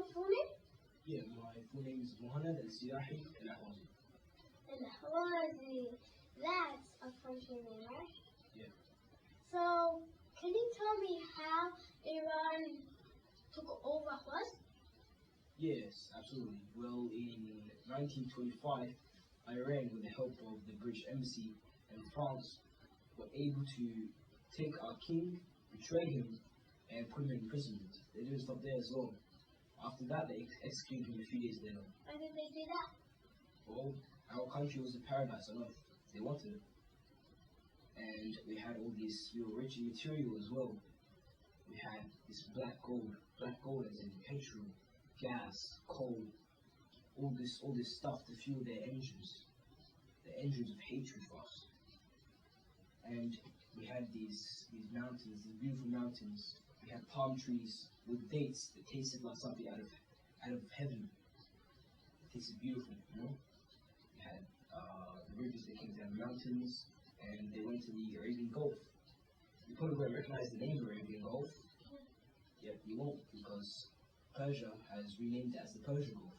your full name? Yeah, my full name is Mehند الأحوازي. الأحوازي. That's a country name, right? Yeah. So, can you tell me how Iran took over Ahwaz? Yes, absolutely. Well, in 1925, Iran, with the help of the British Embassy and France, were able to take our king, betray him, and put him in imprisonment. They didn't stop there as well. After that, they executed him a few days later. Why did they do that? Well, our country was a paradise on earth. They wanted it. And we had all this, we were rich in material as well. We had this black gold as in petrol, gas, coal, all this stuff to fuel their engines, the engines of hatred for us. And we had these mountains, these beautiful mountains. We had palm trees with dates that tasted like something out of heaven. It tasted beautiful, you know. We had the rivers that came down the mountains, and they went to the Arabian Gulf. You probably won't recognize the name Arabian Gulf. Yep, you won't, because Persia has renamed it as the Persian Gulf.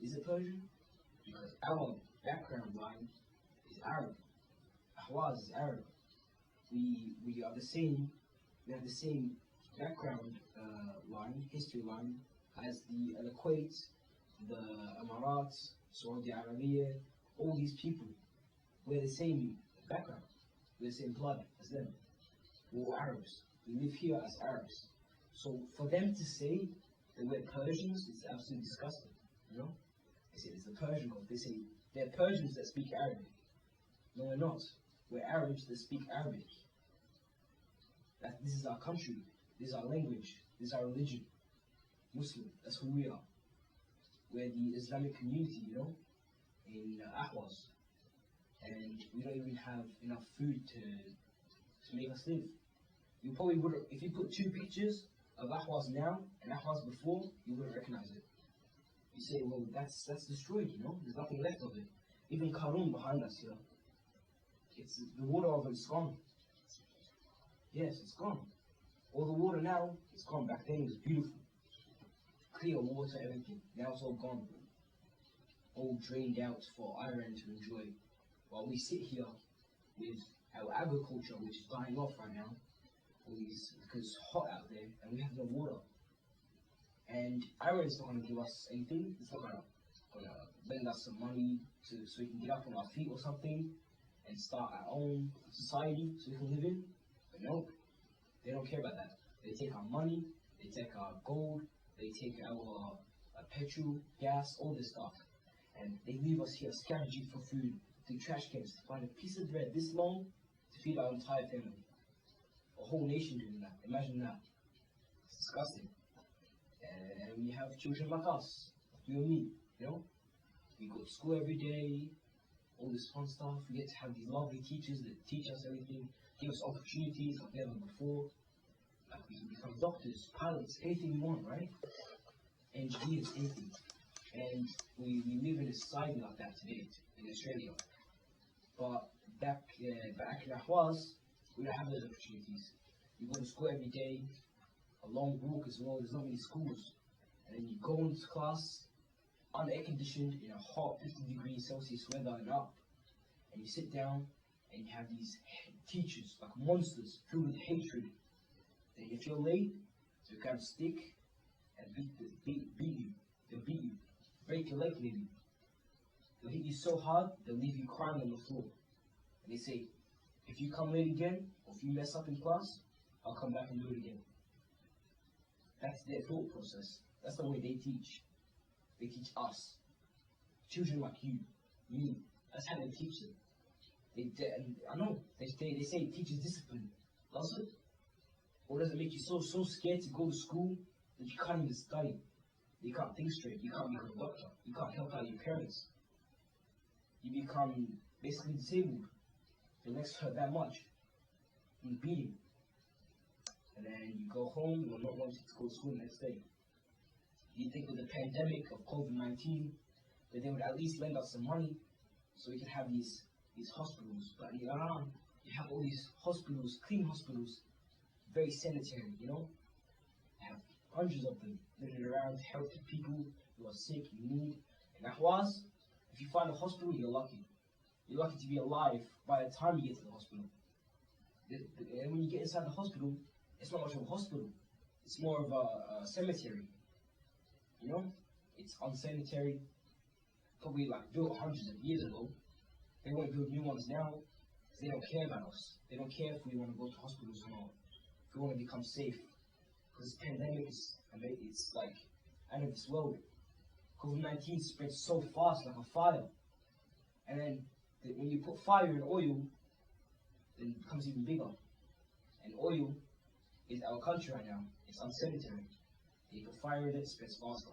Is it Persian? Because our background line is Arab. Ahwaz is Arab. We are the same. We have the same background line, history line, as the Al-Kuwait, the Emirates, Saudi Arabia, all these people. We're the same background. We're the same blood as them. We're all Arabs. We live here as Arabs. So for them to say that we're Persians is absolutely disgusting. You know? They say it's the Persian Gulf. They say they're Persians that speak Arabic. No, we're not. We're Arabs that speak Arabic. This is our country. This is our language. This is our religion. Muslim. That's who we are. We're the Islamic community, you know, in Ahwaz. And we don't even have enough food to make us live. You probably would, if you put two pictures of Ahwaz now and Ahwaz before, you wouldn't recognize it. You say, well, that's destroyed, you know. There's nothing left of it. Even Karun behind us here. It's the water of it's gone. Yes, it's gone. All the water now, it's gone. Back then it was beautiful. Clear water, everything. Now it's all gone. All drained out for Iran to enjoy. While we sit here with our agriculture, which is dying off right now, because it's hot out there and we have no water. And Iran's not going to give us anything. It's not going to lend us some money so we can get up on our feet or something and start our own society so we can live in. But no, they don't care about that. They take our money, they take our gold, they take our petrol, gas, all this stuff. And they leave us here scavenging for food through trash cans to find a piece of bread this long to feed our entire family. A whole nation doing that. Imagine that. It's disgusting. And we have children like us, you and me, you know? We go to school every day, all this fun stuff. We get to have these lovely teachers that teach us everything, give us opportunities like never before. Like we can become doctors, pilots, anything we want, right? Engineers, anything. And we live in a society like that today in Australia. But back in Ahwaz, we don't have those opportunities. You go to school every day, a long walk as well. There's not many schools. And then you go into class, air conditioned, in a hot 50 degrees Celsius weather and up. And you sit down and you have these teachers, like monsters, filled with hatred. And if you're late, they'll grab a stick and beat you. They'll beat you. Break your leg maybe. They'll hit you so hard, they'll leave you crying on the floor. And they say, if you come late again, or if you mess up in class, I'll come back and do it again. That's their thought process. That's the way they teach. They teach us. Children like you, me. That's how they teach them. I know, they say it teaches discipline. Does it? Or does it make you so scared to go to school that you can't even study? You can't think straight. You can't become a doctor. You can't help out your parents. You become basically disabled. Your legs hurt that much. You beat you. And then you go home, you're not wanting to go to school the next day. You think with the pandemic of COVID-19 that they would at least lend us some money so we could have these hospitals. But in Iran, you have all these hospitals, clean hospitals, very sanitary, you know? They have hundreds of them living around, helping people who are sick, in need. In Ahwaز, if you find a hospital, you're lucky. You're lucky to be alive by the time you get to the hospital. And when you get inside the hospital, it's not much of a hospital. It's more of a cemetery. You know? It's unsanitary. Probably like built hundreds of years ago. They won't build new ones now because they don't care about us. They don't care if we want to go to hospitals or not. If we want to become safe. Because this pandemic is, it's like out of this world. COVID-19 spreads so fast like a fire. And then when you put fire in oil, then it becomes even bigger. And oil is our country right now. It's unsanitary. You put fire in it, it spreads faster.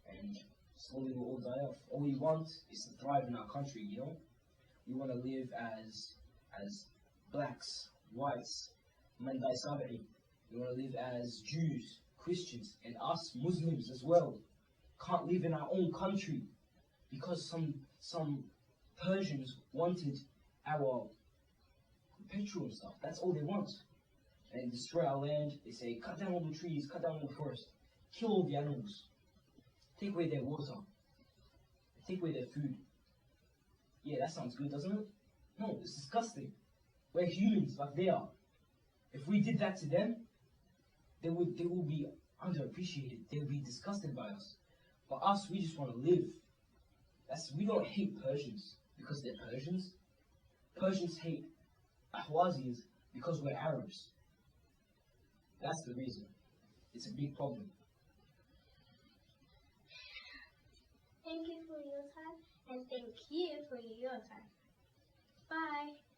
And slowly we'll all die off. All we want is to thrive in our country, you know? We want to live as blacks, whites, Mandai Sabai. We want to live as Jews, Christians, and us Muslims as well. Can't live in our own country because some Persians wanted our petrol and stuff. That's all they want. And they destroy our land. They say, cut down all the trees, cut down all the forest, kill all the animals, take away their water, take away their food. Yeah, that sounds good, doesn't it? No, it's disgusting. We're humans like they are. If we did that to them, they will be underappreciated. They will be disgusted by us. But us, we just want to live. We don't hate Persians because they're Persians. Persians hate Ahwazis because we're Arabs. That's the reason. It's a big problem. Thank you for your time, and thank you for your time. Bye.